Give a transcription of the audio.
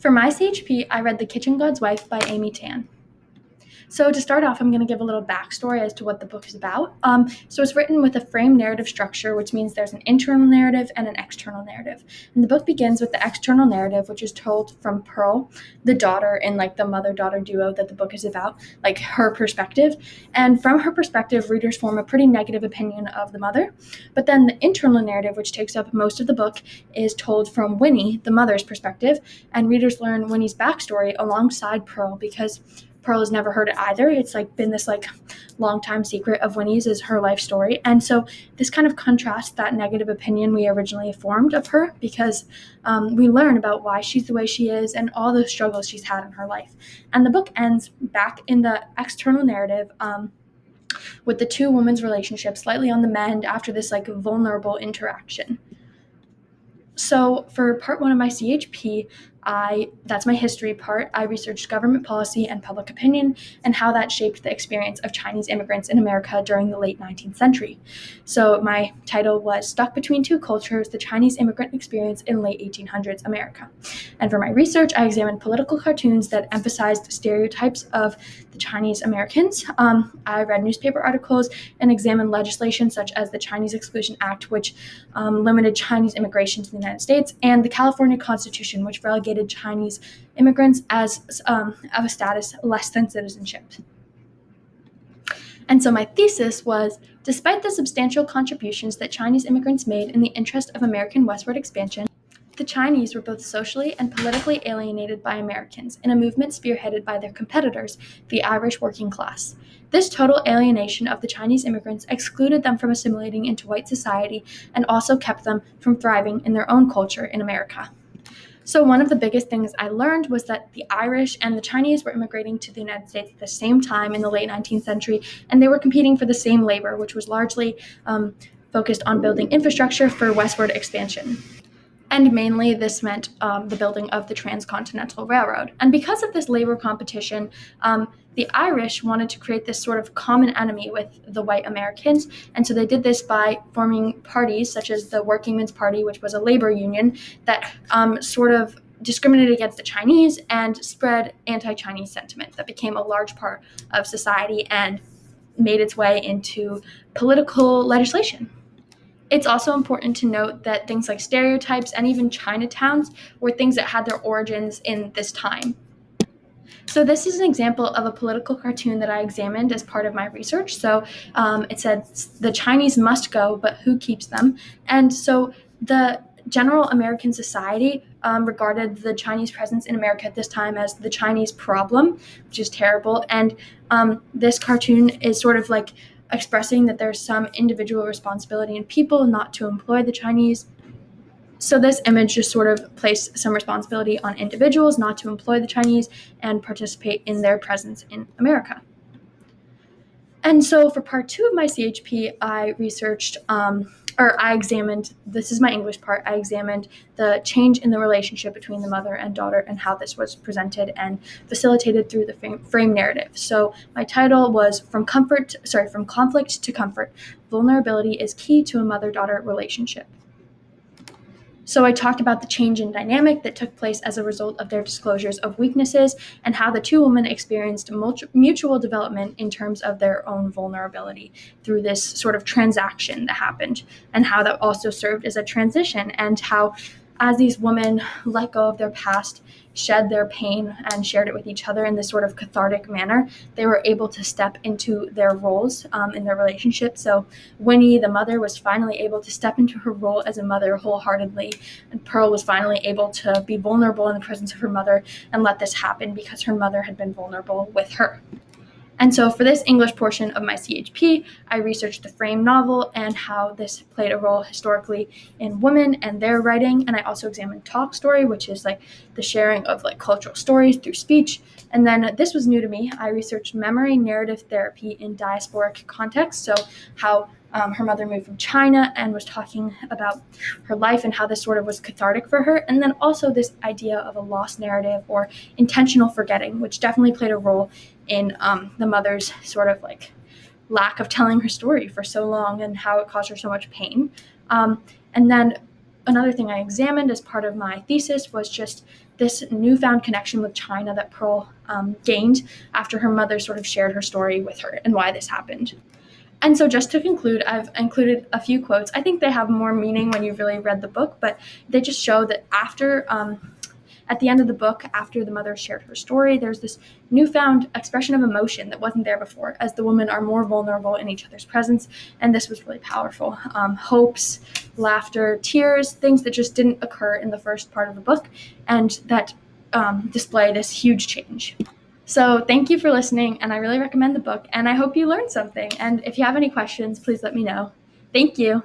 For my CHP, I read The Kitchen God's Wife by Amy Tan. So to start off, I'm going to give a little backstory as to what the book is about. So it's written with a frame narrative structure, which means there's an internal narrative and an external narrative. And the book begins with the external narrative, which is told from Pearl, the daughter in like the mother-daughter duo that the book is about, like her perspective. And from her perspective, readers form a pretty negative opinion of the mother. But then the internal narrative, which takes up most of the book, is told from Winnie, the mother's perspective. And readers learn Winnie's backstory alongside Pearl because Pearl has never heard it either. It's like been this like long time secret of Winnie's is her life story. And so this kind of contrasts that negative opinion we originally formed of her because we learn about why she's the way she is and all the struggles she's had in her life. And the book ends back in the external narrative with the two women's relationship slightly on the mend after this like vulnerable interaction. So for part one of my CHP, that's my history part. I researched government policy and public opinion and how that shaped the experience of Chinese immigrants in America during the late 19th century. So my title was Stuck Between Two Cultures, the Chinese Immigrant Experience in Late 1800s America. And for my research, I examined political cartoons that emphasized stereotypes of the Chinese Americans. I read newspaper articles and examined legislation such as the Chinese Exclusion Act, which limited Chinese immigration to the United States, and the California Constitution, which relegated Chinese immigrants as of a status less than citizenship. And so my thesis was, despite the substantial contributions that Chinese immigrants made in the interest of American westward expansion, the Chinese were both socially and politically alienated by Americans in a movement spearheaded by their competitors, the Irish working class. This total alienation of the Chinese immigrants excluded them from assimilating into white society and also kept them from thriving in their own culture in America. So one of the biggest things I learned was that the Irish and the Chinese were immigrating to the United States at the same time in the late 19th century, and they were competing for the same labor, which was largely focused on building infrastructure for westward expansion. And mainly this meant the building of the Transcontinental Railroad. And because of this labor competition, the Irish wanted to create this sort of common enemy with the white Americans. And so they did this by forming parties such as the Workingmen's Party, which was a labor union that sort of discriminated against the Chinese and spread anti-Chinese sentiment that became a large part of society and made its way into political legislation. It's also important to note that things like stereotypes and even Chinatowns were things that had their origins in this time. So this is an example of a political cartoon that I examined as part of my research. So it said, the Chinese must go, but who keeps them? And so the general American society regarded the Chinese presence in America at this time as the Chinese problem, which is terrible. And this cartoon is sort of like expressing that there's some individual responsibility in people not to employ the Chinese. So this image just sort of placed some responsibility on individuals not to employ the Chinese and participate in their presence in America. And so for part two of my CHP, I researched, I examined, this is my English part, I examined the change in the relationship between the mother and daughter and how this was presented and facilitated through the frame narrative. So my title was From Conflict to Comfort, Vulnerability is Key to a Mother-Daughter Relationship. So I talked about the change in dynamic that took place as a result of their disclosures of weaknesses and how the two women experienced mutual development in terms of their own vulnerability through this sort of transaction that happened, and how that also served as a transition, and how as these women let go of their past, shed their pain, and shared it with each other in this sort of cathartic manner, they were able to step into their roles in their relationship. So Winnie, the mother, was finally able to step into her role as a mother wholeheartedly, and Pearl was finally able to be vulnerable in the presence of her mother and let this happen because her mother had been vulnerable with her. And so for this English portion of my CHP, I researched the frame novel and how this played a role historically in women and their writing. And I also examined talk story, which is like the sharing of like cultural stories through speech. And then this was new to me. I researched memory narrative therapy in diasporic context. So how her mother moved from China and was talking about her life and how this sort of was cathartic for her. And then also this idea of a lost narrative or intentional forgetting, which definitely played a role in the mother's sort of like lack of telling her story for so long and how it caused her so much pain. And then another thing I examined as part of my thesis was just this newfound connection with China that Pearl gained after her mother sort of shared her story with her and why this happened. And so, just to conclude, I've included a few quotes. I think they have more meaning when you've really read the book, but they just show that at the end of the book, after the mother shared her story, there's this newfound expression of emotion that wasn't there before, as the women are more vulnerable in each other's presence. And this was really powerful. Hopes, laughter, tears, things that just didn't occur in the first part of the book, and that display this huge change. So thank you for listening, and I really recommend the book, and I hope you learned something. And if you have any questions, please let me know. Thank you.